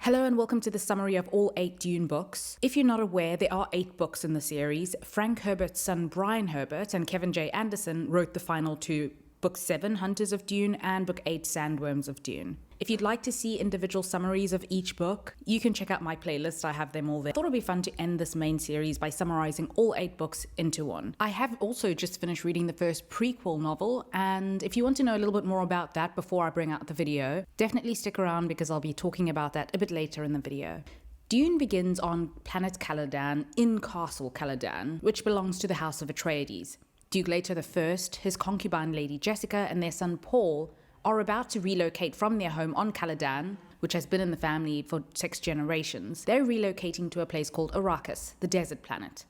Hello and welcome to the summary of all 8 Dune books. If you're not aware, there are 8 books in the series. Frank Herbert's son Brian Herbert and Kevin J. Anderson wrote the final 2, Book 7, Hunters of Dune, and Book 8, Sandworms of Dune. If you'd like to see individual summaries of each book, you can check out my playlist, I have them all there. I thought it'd be fun to end this main series by summarizing all 8 books into one. I have also just finished reading the first prequel novel, and if you want to know a little bit more about that before I bring out the video, definitely stick around because I'll be talking about that a bit later in the video. Dune begins on planet Caladan in Castle Caladan, which belongs to the House of Atreides. Duke Leto I, his concubine Lady Jessica, and their son Paul are about to relocate from their home on Caladan, which has been in the family for 6 generations. They're relocating to a place called Arrakis, the desert planet.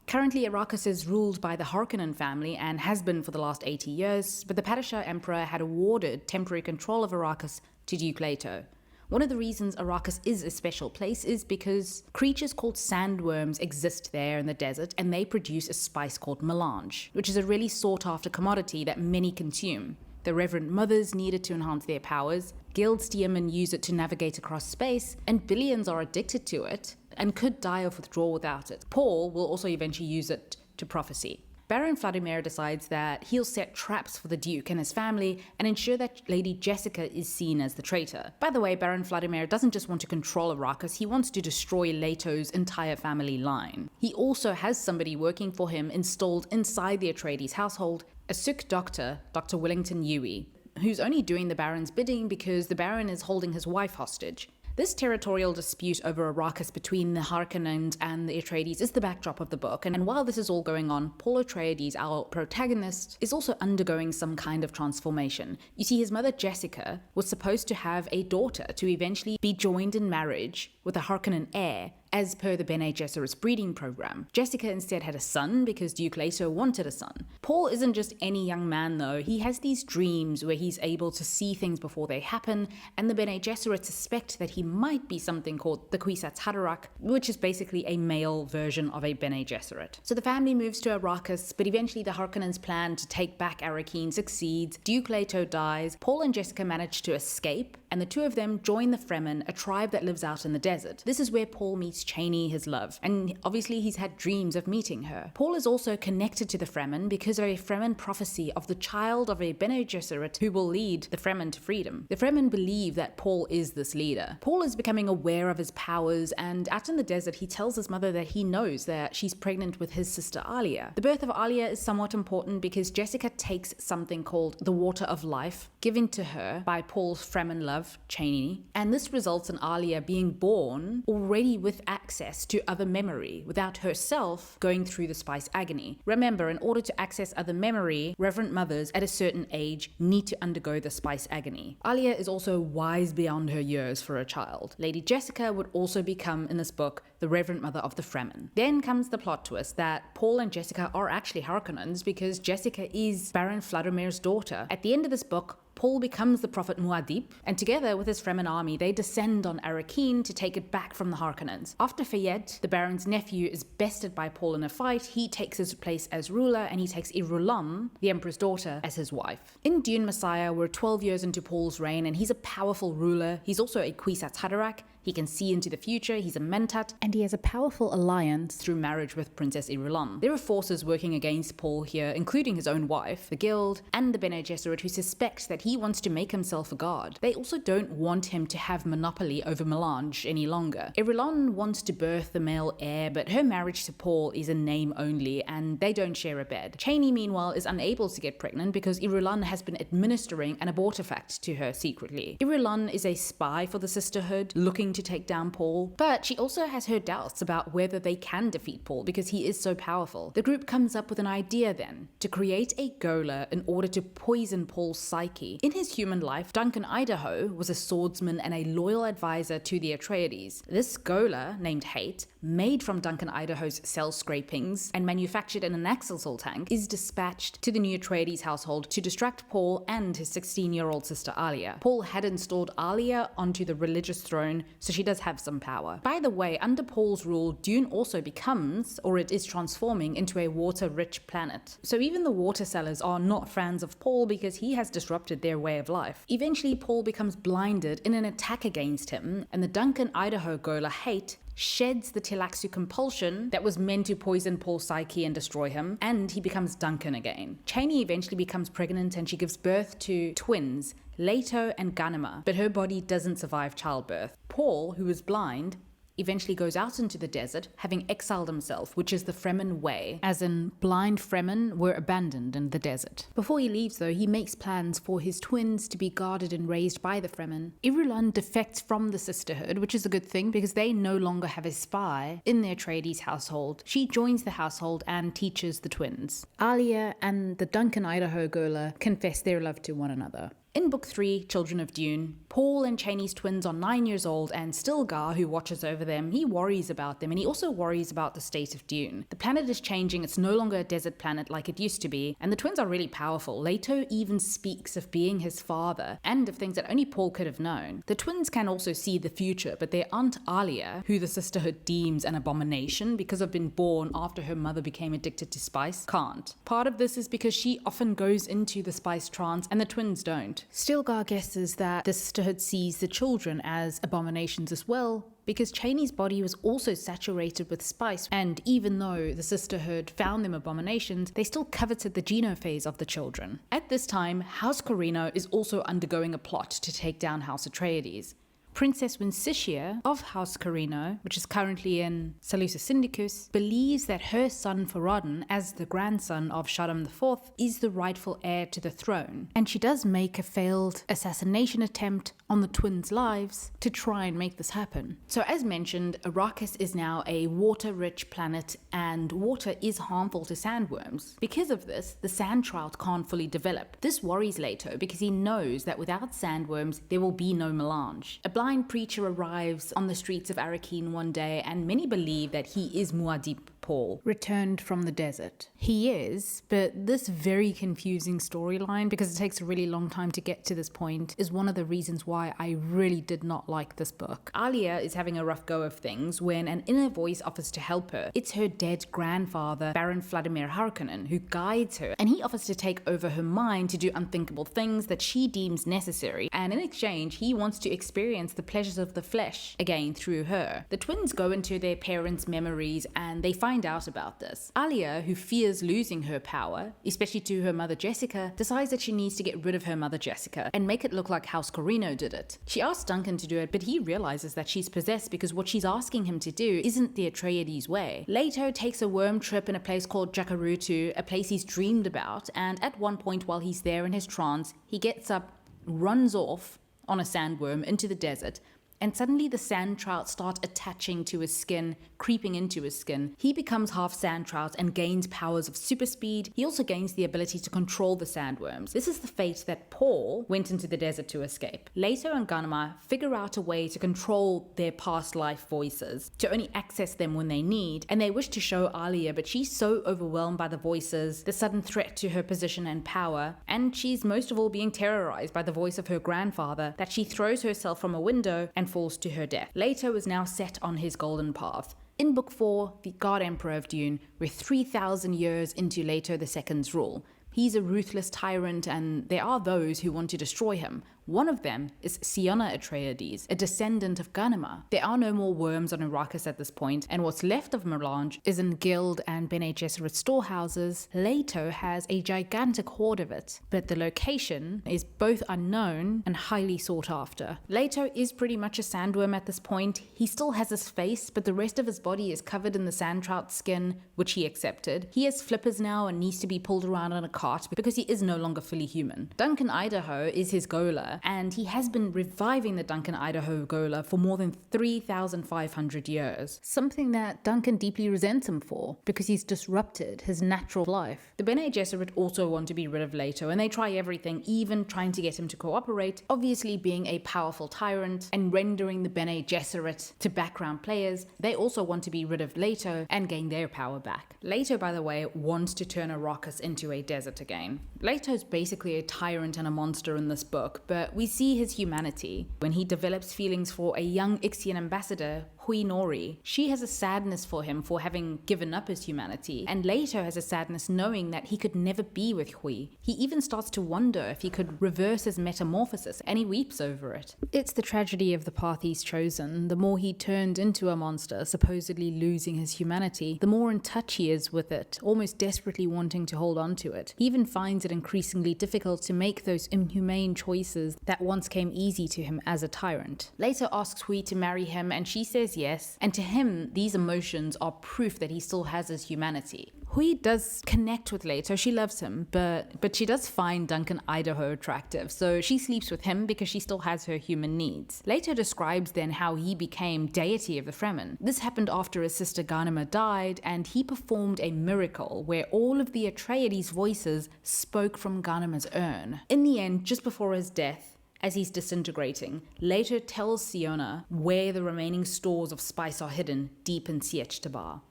Currently, Arrakis is ruled by the Harkonnen family and has been for the last 80 years, but the Padishah Emperor had awarded temporary control of Arrakis to Duke Leto. One of the reasons Arrakis is a special place is because creatures called sandworms exist there in the desert, and they produce a spice called melange, which is a really sought-after commodity that many consume. The Reverend Mothers need it to enhance their powers, guildsteermen use it to navigate across space, and billions are addicted to it and could die of withdrawal without it. Paul will also eventually use it to prophecy. Baron Vladimir decides that he'll set traps for the Duke and his family and ensure that Lady Jessica is seen as the traitor. By the way, Baron Vladimir doesn't just want to control Arrakis, he wants to destroy Leto's entire family line. He also has somebody working for him installed inside the Atreides household, a sick doctor, Dr. Willington Yui, who's only doing the Baron's bidding because the Baron is holding his wife hostage. This territorial dispute over Arrakis between the Harkonnens and the Atreides is the backdrop of the book, and while this is all going on, Paul Atreides, our protagonist, is also undergoing some kind of transformation. You see, his mother Jessica was supposed to have a daughter to eventually be joined in marriage with a Harkonnen heir, as per the Bene Gesserit's breeding program. Jessica instead had a son because Duke Leto wanted a son. Paul isn't just any young man though, he has these dreams where he's able to see things before they happen, and the Bene Gesserit suspect that he might be something called the Kwisatz Haderach, which is basically a male version of a Bene Gesserit. So the family moves to Arrakis, but eventually the Harkonnens' plan to take back Arrakeen succeeds, Duke Leto dies, Paul and Jessica manage to escape, and the two of them join the Fremen, a tribe that lives out in the desert. This is where Paul meets Chani, his love, and obviously he's had dreams of meeting her. Paul is also connected to the Fremen because of a Fremen prophecy of the child of a Bene Gesserit who will lead the Fremen to freedom. The Fremen believe that Paul is this leader. Paul is becoming aware of his powers, and out in the desert he tells his mother that he knows that she's pregnant with his sister Alia. The birth of Alia is somewhat important because Jessica takes something called the Water of Life, given to her by Paul's Fremen love, Chani, and this results in Alia being born already with access to other memory without herself going through the spice agony. Remember, in order to access other memory, Reverend Mothers at a certain age need to undergo the spice agony. Alia is also wise beyond her years for a child. Lady Jessica would also become, in this book, the Reverend Mother of the Fremen. Then comes the plot twist that Paul and Jessica are actually Harkonnens because Jessica is Baron Vladimir's daughter. At the end of this book, Paul becomes the prophet Muad'Dib, and together with his Fremen army, they descend on Arrakeen to take it back from the Harkonnens. After Fayed, the Baron's nephew, is bested by Paul in a fight, he takes his place as ruler, and he takes Irulan, the Emperor's daughter, as his wife. In Dune Messiah, we're 12 years into Paul's reign, and he's a powerful ruler. He's also a Kwisatz Haderach. He can see into the future, he's a Mentat, and he has a powerful alliance through marriage with Princess Irulan. There are forces working against Paul here, including his own wife, the Guild, and the Bene Gesserit, who suspect that he wants to make himself a god. They also don't want him to have monopoly over melange any longer. Irulan wants to birth the male heir, but her marriage to Paul is a name only, and they don't share a bed. Chani, meanwhile, is unable to get pregnant because Irulan has been administering an abortifact to her secretly. Irulan is a spy for the Sisterhood, looking to take down Paul, but she also has her doubts about whether they can defeat Paul because he is so powerful. The group comes up with an idea then, to create a Gola in order to poison Paul's psyche. In his human life, Duncan Idaho was a swordsman and a loyal advisor to the Atreides. This Gola, named Hate, made from Duncan Idaho's cell scrapings and manufactured in an Axelsol tank, is dispatched to the new Atreides household to distract Paul and his 16-year-old sister Alia. Paul had installed Alia onto the religious throne, so she does have some power. By the way, under Paul's rule, Dune also becomes, or it is transforming, into a water-rich planet. So even the water sellers are not fans of Paul because he has disrupted their way of life. Eventually, Paul becomes blinded in an attack against him, and the Duncan Idaho Gola hate sheds the Tlaxu compulsion that was meant to poison Paul's psyche and destroy him, and he becomes Duncan again. Chani eventually becomes pregnant and she gives birth to twins, Leto and Ganima, but her body doesn't survive childbirth. Paul, who is blind, eventually goes out into the desert, having exiled himself, which is the Fremen way, as in blind Fremen were abandoned in the desert. Before he leaves though, he makes plans for his twins to be guarded and raised by the Fremen. Irulan defects from the sisterhood, which is a good thing because they no longer have a spy in their Atreides household. She joins the household and teaches the twins. Alia and the Duncan Idaho Gola confess their love to one another. In Book 3, Children of Dune, Paul and Chani's twins are 9 years old, and Stilgar, who watches over them, he worries about them, and he also worries about the state of Dune. The planet is changing, it's no longer a desert planet like it used to be, and the twins are really powerful. Leto even speaks of being his father, and of things that only Paul could have known. The twins can also see the future, but their aunt Alia, who the sisterhood deems an abomination because of being born after her mother became addicted to spice, can't. Part of this is because she often goes into the spice trance, and the twins don't. Stilgar guesses that the sisterhood sees the children as abominations as well, because Chani's body was also saturated with spice, and even though the sisterhood found them abominations, they still coveted the genophage of the children. At this time, House Corrino is also undergoing a plot to take down House Atreides. Princess Winsishia of House Corrino, which is currently in Salusa Syndicus, believes that her son Farad'n, as the grandson of Shaddam IV, is the rightful heir to the throne, and she does make a failed assassination attempt on the twins' lives to try and make this happen. So as mentioned, Arrakis is now a water-rich planet, and water is harmful to sandworms. Because of this, the sand trout can't fully develop. This worries Leto because he knows that without sandworms, there will be no melange. A blind preacher arrives on the streets of Arrakeen one day, and many believe that he is Muad'Dib Paul, returned from the desert. He is, but this very confusing storyline, because it takes a really long time to get to this point, is one of the reasons why I really did not like this book. Alia is having a rough go of things when an inner voice offers to help her. It's her dead grandfather, Baron Vladimir Harkonnen, who guides her, and he offers to take over her mind to do unthinkable things that she deems necessary, and in exchange, he wants to experience the pleasures of the flesh again through her. The twins go into their parents' memories, and they find out about this. Alia, who fears losing her power, especially to her mother Jessica, decides that she needs to get rid of her mother Jessica and make it look like House Corrino did it. She asks Duncan to do it, but he realizes that she's possessed because what she's asking him to do isn't the Atreides way. Leto takes a worm trip in a place called Jakarutu, a place he's dreamed about, and at one point while he's there in his trance, he gets up, runs off on a sandworm into the desert, and suddenly the sand trout start attaching to his skin, creeping into his skin. He becomes half sand trout and gains powers of super speed. He also gains the ability to control the sandworms. This is the fate that Paul went into the desert to escape. Leto and Ganima figure out a way to control their past life voices, to only access them when they need, and they wish to show Alia, but she's so overwhelmed by the voices, the sudden threat to her position and power, and she's most of all being terrorized by the voice of her grandfather, that she throws herself from a window and falls to her death. Leto is now set on his golden path. In Book 4, the God Emperor of Dune, we're 3,000 years into Leto II's rule. He's a ruthless tyrant, and there are those who want to destroy him. One of them is Siona Atreides, a descendant of Ganima. There are no more worms on Arrakis at this point, and what's left of Melange is in Guild and Bene Gesserit storehouses. Leto has a gigantic hoard of it, but the location is both unknown and highly sought after. Leto is pretty much a sandworm at this point. He still has his face, but the rest of his body is covered in the sand trout skin, which he accepted. He has flippers now and needs to be pulled around on a cart because he is no longer fully human. Duncan Idaho is his Gola, Gola, and he has been reviving the Duncan Idaho Gola for more than 3,500 years. Something that Duncan deeply resents him for, because he's disrupted his natural life. The Bene Gesserit also want to be rid of Leto, and they try everything, even trying to get him to cooperate. Obviously, being a powerful tyrant and rendering the Bene Gesserit to background players, they also want to be rid of Leto and gain their power back. Leto, by the way, wants to turn Arrakis into a desert again. Leto's basically a tyrant and a monster in this book, but we see his humanity when he develops feelings for a young Ixian ambassador, Hui Nori. She has a sadness for him for having given up his humanity, and Leto has a sadness knowing that he could never be with Hui. He even starts to wonder if he could reverse his metamorphosis, and he weeps over it. It's the tragedy of the path he's chosen. The more he turned into a monster, supposedly losing his humanity, the more in touch he is with it, almost desperately wanting to hold on to it. He even finds it increasingly difficult to make those inhumane choices that once came easy to him as a tyrant. Leto asks Hui to marry him, and she says yes, and to him, these emotions are proof that he still has his humanity. Hui does connect with Leto, she loves him, but she does find Duncan Idaho attractive, so she sleeps with him because she still has her human needs. Leto describes then how he became deity of the Fremen. This happened after his sister Ghanima died, and he performed a miracle where all of the Atreides' voices spoke from Ghanima's urn. In the end, just before his death, as he's disintegrating, Leto tells Siona where the remaining stores of spice are hidden deep in Sietch Tabr.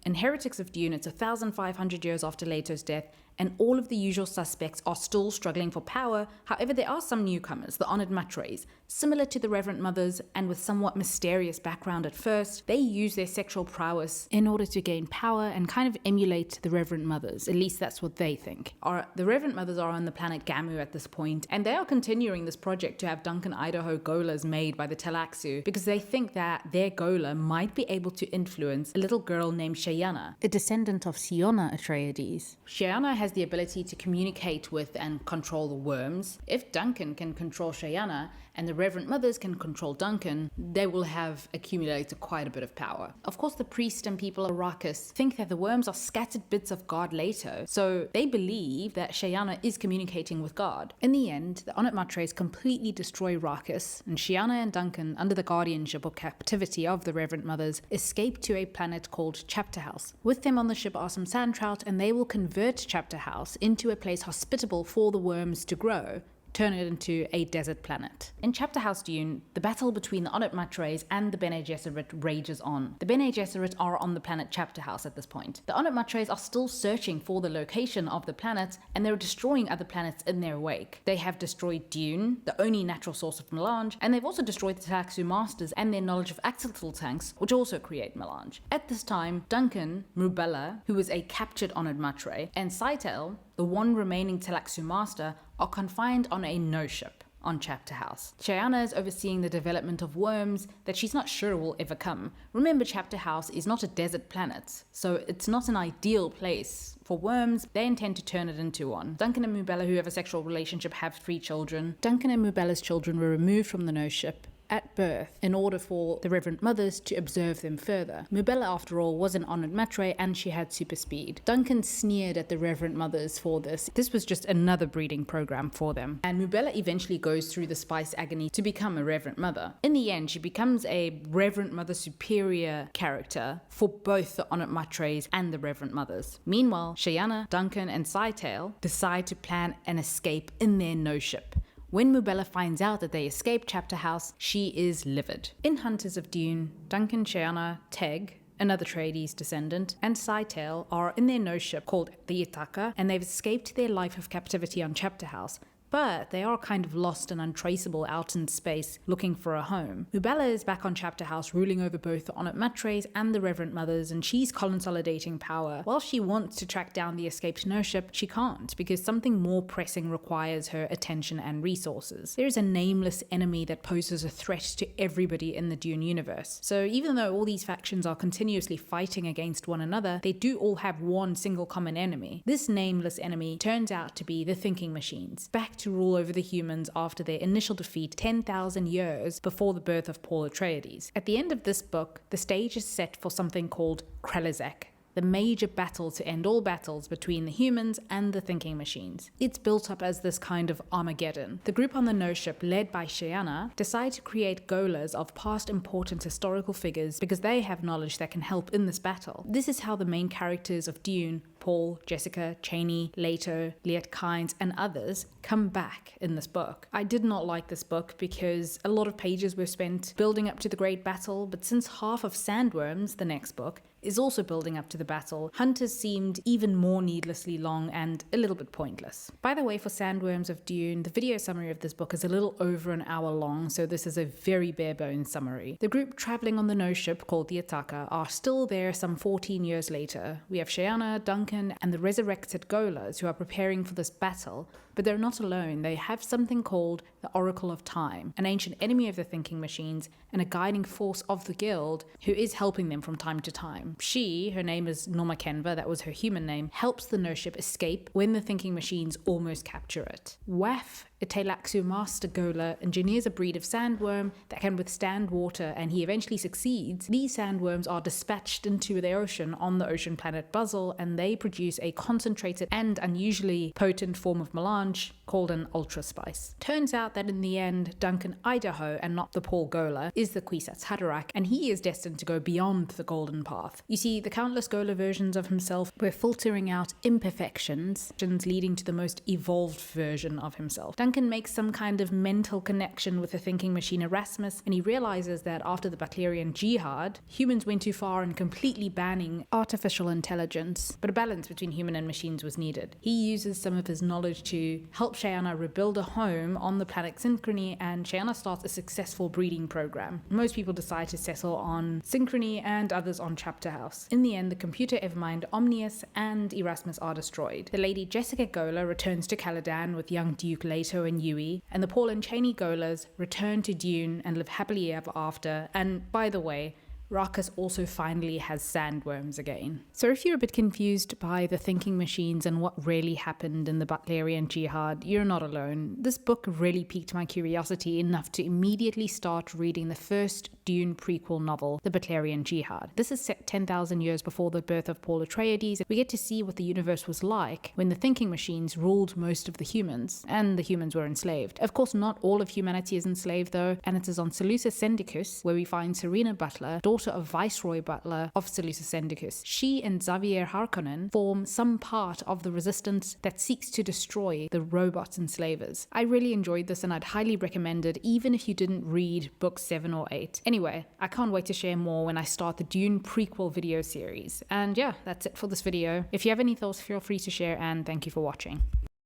In Heretics of Dune, it's 1,500 years after Leto's death, and all of the usual suspects are still struggling for power. However, there are some newcomers, the Honored Matres, similar to the Reverend Mothers and with somewhat mysterious background at first. They use their sexual prowess in order to gain power and kind of emulate the Reverend Mothers. At least that's what they think. The Reverend Mothers are on the planet Gamu at this point, and they are continuing this project to have Duncan Idaho Golas made by the Telaxu because they think that their Gola might be able to influence a little girl named Shayana, a descendant of Siona Atreides. Shayana has the ability to communicate with and control the worms. If Duncan can control Shayana and the Reverend Mothers can control Duncan, they will have accumulated quite a bit of power. Of course, the priest and people of Arrakis think that the worms are scattered bits of God Leto, so they believe that Shayana is communicating with God. In the end, the Honored Matres completely destroy Arrakis, and Shayana and Duncan, under the guardianship or captivity of the Reverend Mothers, escape to a planet called Chapterhouse. With them on the ship are some sand trout, and they will convert Chapterhouse into a place hospitable for the worms to grow, turn it into a desert planet. In Chapterhouse Dune, the battle between the Honored Matres and the Bene Gesserit rages on. The Bene Gesserit are on the planet Chapterhouse at this point. The Honored Matres are still searching for the location of the planet, and they're destroying other planets in their wake. They have destroyed Dune, the only natural source of melange, and they've also destroyed the Telaxu Masters and their knowledge of axolotl tanks, which also create melange. At this time, Duncan, Mrubella, who is a captured Honored Matre, and Scytale, the one remaining Telaxu Master, are confined on a no-ship on Chapterhouse. Shayana is overseeing the development of worms that she's not sure will ever come. Remember, Chapterhouse is not a desert planet, so it's not an ideal place for worms. They intend to turn it into one. Duncan and Mrubella, who have a sexual relationship, have 3 children. Duncan and Mrubella's children were removed from the no-ship at birth in order for the Reverend Mothers to observe them further. Mrubella, after all, was an Honored Matre and she had super speed. Duncan sneered at the Reverend Mothers for this. This was just another breeding program for them. And Mrubella eventually goes through the spice agony to become a Reverend Mother. In the end, she becomes a Reverend Mother superior character for both the Honored Matres and the Reverend Mothers. Meanwhile, Shayana, Duncan, and Scytale decide to plan an escape in their no-ship. When Mrubella finds out that they escaped Chapterhouse, she is livid. In Hunters of Dune, Duncan, Shayana, Teg, another Atreides descendant, and Scytale are in their no-ship called the Ithaca, and they've escaped their life of captivity on Chapterhouse. But they are kind of lost and untraceable out in space, looking for a home. Mrubella is back on Chapterhouse, ruling over both the Honored Matres and the Reverend Mothers, and she's consolidating power. While she wants to track down the escaped no-ship, she can't, because something more pressing requires her attention and resources. There is a nameless enemy that poses a threat to everybody in the Dune universe. So even though all these factions are continuously fighting against one another, they do all have one single common enemy. This nameless enemy turns out to be the Thinking Machines, back to rule over the humans after their initial defeat 10,000 years before the birth of Paul Atreides. At the end of this book, the stage is set for something called Krelizak, the major battle to end all battles between the humans and the thinking machines. It's built up as this kind of Armageddon. The group on the No ship, led by Shiana, decide to create golas of past important historical figures because they have knowledge that can help in this battle. This is how the main characters of Dune, Paul, Jessica, Cheney, Leto, Liet Kynes, and others come back in this book. I did not like this book because a lot of pages were spent building up to the great battle, but since half of Sandworms, the next book, is also building up to the battle, Hunters seemed even more needlessly long and a little bit pointless. By the way, for Sandworms of Dune, the video summary of this book is a little over an hour long, so this is a very bare bones summary. The group traveling on the No ship, called the Ataka, are still there some 14 years later. We have Shiana, Duncan, and the resurrected Golas who are preparing for this battle, but they're not alone. They have something called the Oracle of Time, an ancient enemy of the thinking machines and a guiding force of the guild who is helping them from time to time. She, her name is Norma Kenva, that was her human name, helps the No ship escape when the thinking machines almost capture it. Waf, a Teilaxu master Gola, engineers a breed of sandworm that can withstand water, and he eventually succeeds. These sandworms are dispatched into the ocean on the ocean planet Buzzle, and they produce a concentrated and unusually potent form of melange called an ultra spice. Turns out that in the end, Duncan Idaho, and not the Paul Gola, is the Kwisatz Haderach, and he is destined to go beyond the golden path. You see, the countless Gola versions of himself were filtering out imperfections, leading to the most evolved version of himself. Duncan makes some kind of mental connection with the thinking machine Erasmus, and he realizes that after the Butlerian Jihad, humans went too far in completely banning artificial intelligence, but a balance between human and machines was needed. He uses some of his knowledge to help Shiana rebuild a home on the planet Synchrony, and Shiana starts a successful breeding program. Most people decide to settle on Synchrony and others on Chapterhouse. In the end, the computer Evermind, Omnius, and Erasmus are destroyed. The Lady Jessica Gola returns to Caladan with young Duke Leto and Yui, and the Paul and Cheney Golas return to Dune and live happily ever after. And by the way, Rakas also finally has sandworms again. So if you're a bit confused by the thinking machines and what really happened in the Butlerian Jihad, you're not alone. This book really piqued my curiosity enough to immediately start reading the first Dune prequel novel, The Butlerian Jihad. This is set 10,000 years before the birth of Paul Atreides. We get to see what the universe was like when the thinking machines ruled most of the humans, and the humans were enslaved. Of course, not all of humanity is enslaved though, and it is on Seleucus Sendicus where we find Serena Butler, daughter of Viceroy Butler of Seleucus Sendicus. She and Xavier Harkonnen form some part of the resistance that seeks to destroy the robots enslavers. I really enjoyed this, and I'd highly recommend it even if you didn't read books 7 or 8. Anyway, I can't wait to share more when I start the Dune prequel video series. And yeah, that's it for this video. If you have any thoughts, feel free to share, and thank you for watching.